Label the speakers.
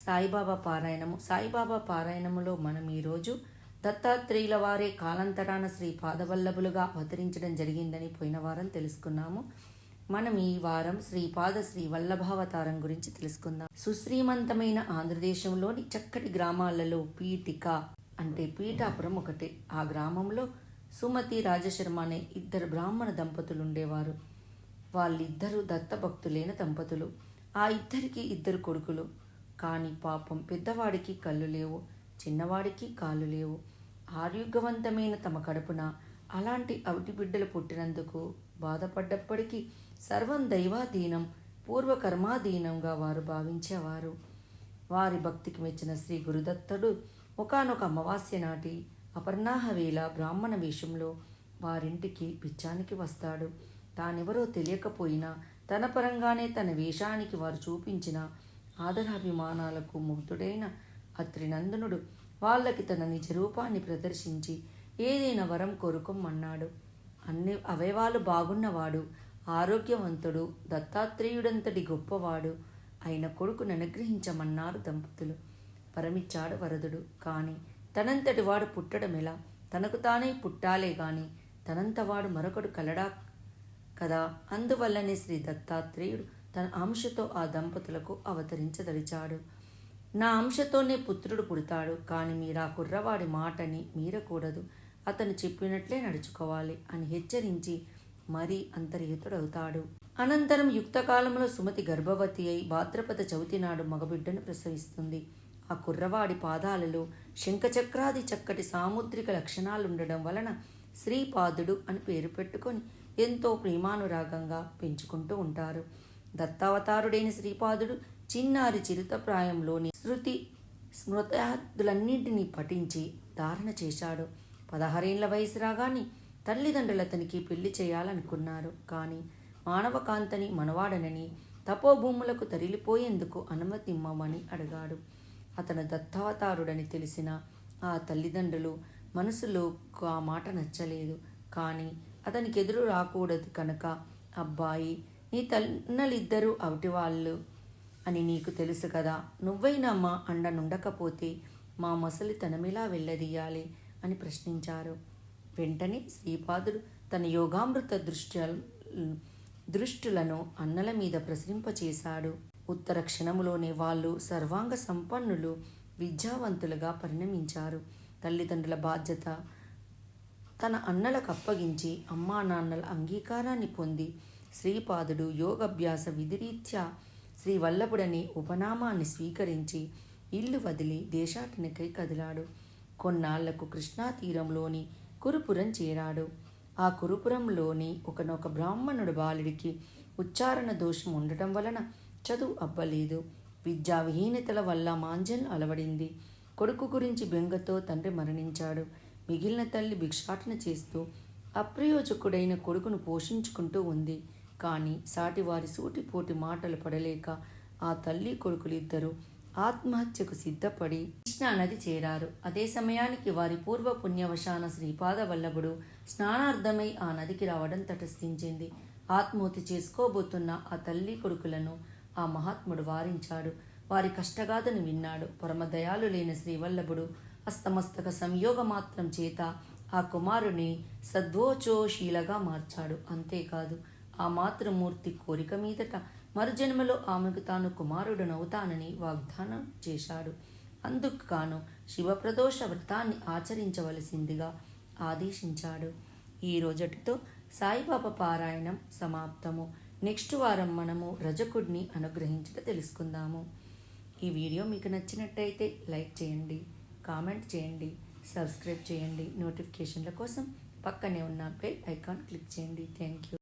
Speaker 1: సాయిబాబా పారాయణము. సాయిబాబా పారాయణములో మనం ఈరోజు దత్తాత్రేయుల వారే కాలాంతరాన శ్రీ పాదవల్లభులుగా అవతరించడం జరిగిందని పోయిన వారం తెలుసుకున్నాము. మనం ఈ వారం శ్రీ వల్లభావతారం గురించి తెలుసుకుందాం. సుశ్రీమంతమైన ఆంధ్రదేశంలోని చక్కటి గ్రామాలలో పీఠిక అంటే పీఠాపురం ఒకటి. ఆ గ్రామంలో సుమతి రాజశర్మ అనే ఇద్దరు బ్రాహ్మణ దంపతులు ఉండేవారు. వాళ్ళిద్దరూ దత్తభక్తులైన దంపతులు. ఆ ఇద్దరికి ఇద్దరు కొడుకులు. కానీ పాపం పెద్దవాడికి కళ్ళు లేవు, చిన్నవాడికి కాళ్ళు లేవు. ఆరోగ్యవంతమైన తమ కడుపున అలాంటి అవిటి బిడ్డలు పుట్టినందుకు బాధపడ్డప్పటికీ సర్వం దైవాధీనం, పూర్వకర్మాధీనంగా వారు భావించేవారు. వారి భక్తికి మెచ్చిన శ్రీ గురుదత్తుడు ఒకానొక అమావాస్య నాటి అపర్ణాహ వేళ బ్రాహ్మణ వేషంలో వారింటికి పిచ్చానికి వస్తాడు. తానెవరో తెలియకపోయినా తన పరంగానే తన వేషానికి వారు చూపించిన ఆదరాభిమానాలకు ముగ్ధుడైన అత్రినందనుడు వాళ్ళకి తన నిజ రూపాన్ని ప్రదర్శించి ఏదైనా వరం కోరుకోమన్నాడు. అన్ని అవయవాలు బాగున్నవాడు, ఆరోగ్యవంతుడు, దత్తాత్రేయుడంతటి గొప్పవాడు అయిన కొడుకును అనుగ్రహించమన్నారు దంపతులు. వరమిచ్చాడు వరదుడు. కానీ తనంతటి వాడు పుట్టడం ఎలా? తనకు తానే పుట్టాలే గాని తనంతవాడు మరొకడు కలడా కదా. అందువల్లనే శ్రీ దత్తాత్రేయుడు తన అంశతో ఆ దంపతులకు అవతరించదలిచాడు. నా అంశతోనే పుత్రుడు పుడతాడు, కానీ మీరు ఆ కుర్రవాడి మాటని మీరకూడదు, అతను చెప్పినట్లే నడుచుకోవాలి అని హెచ్చరించి మరీ అంతర్హితుడవుతాడు. అనంతరం యుక్తకాలంలో సుమతి గర్భవతి అయి భాద్రపద చవితి నాడు మగబిడ్డను ప్రసవిస్తుంది. ఆ కుర్రవాడి పాదాలలో శంఖచక్రాది చక్కటి సాముద్రిక లక్షణాలుండడం వలన శ్రీపాదుడు అని పేరు పెట్టుకొని ఎంతో ప్రేమానురాగంగా పెంచుకుంటూ ఉంటారు. దత్తావతారుడైన శ్రీపాదుడు చిన్నారి చిరుతప్రాయంలోని శృతి స్మృతాదులన్నింటినీ పఠించి ధారణ చేశాడు. 16 ఏళ్ల వయసు రాగానే తల్లిదండ్రులు అతనికి పెళ్లి చేయాలనుకున్నారు. కానీ మానవకాంతని మనవాడనని తపోభూములకు తరిలిపోయేందుకు అనుమతిమ్మని అడిగాడు. అతను దత్తావతారుడని తెలిసిన ఆ తల్లిదండ్రులు మనసులో ఆ మాట నచ్చలేదు. కానీ అతనికి ఎదురు రాకూడదు కనుక, అబ్బాయి, నీ తన్నలిద్దరూ అవిటివాళ్ళు అని నీకు తెలుసు కదా, నువ్వైనా మా అండనుండకపోతే మా ముసలితనమిలా వెళ్ళదీయాలి అని ప్రశ్నించారు. వెంటనే శ్రీపాదుడు తన యోగామృత దృష్టులను అన్నల మీద ప్రసరింపచేశాడు. ఉత్తర క్షణములోనే వాళ్ళు సర్వాంగ సంపన్నులు, విద్యావంతులుగా పరిణమించారు. తల్లిదండ్రుల బాధ్యత తన అన్నలకు అప్పగించి అమ్మా నాన్నల అంగీకారాన్ని పొంది శ్రీపాదుడు యోగాభ్యాస విధిరీత్యా శ్రీవల్లభుడని ఉపనామాన్ని స్వీకరించి ఇల్లు వదిలి దేశాటనకై కదిలాడు. కొన్నాళ్లకు కృష్ణా తీరంలోని కురుపురం చేరాడు. ఆ కురుపురంలోని ఒకనొక బ్రాహ్మణుడు బాలుడికి ఉచ్చారణ దోషం ఉండటం వలన చదువు అబ్బలేదు. విద్యా విహీనతల వల్ల మాంజన్ అలవడింది. కొడుకు గురించి బెంగతో తండ్రి మరణించాడు. మిగిలిన తల్లి భిక్షాటన చేస్తూ అప్రయోజకుడైన కొడుకును పోషించుకుంటూ ఉంది. కానీ సాటివారి సూటిపోటి మాటలు పడలేక ఆ తల్లి కొడుకులిద్దరూ ఆత్మహత్యకు సిద్ధపడి కృష్ణా నది చేరారు. అదే సమయానికి వారి పూర్వ పుణ్యవశాన శ్రీపాద వల్లభుడు స్నానార్థమై ఆ నదికి రావడం తటస్థించింది. ఆత్మహత్య చేసుకోబోతున్న ఆ తల్లి కొడుకులను ఆ మహాత్ముడు వారించాడు. వారి కష్టగాథను విన్నాడు. పరమదయాళులైన శ్రీవల్లభుడు అస్తమస్తక సంయోగ మాత్రం చేత ఆ కుమారుని సద్వోచోశీలగా మార్చాడు. అంతేకాదు, ఆ మాతృమూర్తి కోరిక మీదట మరుజన్మలో ఆమెకు తాను కుమారుడనవుతానని వాగ్దానం చేశాడు. అందుకు గాను శివప్రదోష వ్రతాన్ని ఆచరించవలసిందిగా ఆదేశించాడు. ఈ రోజటితో సాయిబాబా పారాయణం సమాప్తము. నెక్స్ట్ వారం మనము రజకుడిని అనుగ్రహించట తెలుసుకుందాము. ఈ వీడియో మీకు నచ్చినట్టయితే లైక్ చేయండి, కామెంట్ చేయండి, సబ్స్క్రైబ్ చేయండి. నోటిఫికేషన్ల కోసం పక్కనే ఉన్న బెల్ ఐకాన్ క్లిక్ చేయండి. Thank you.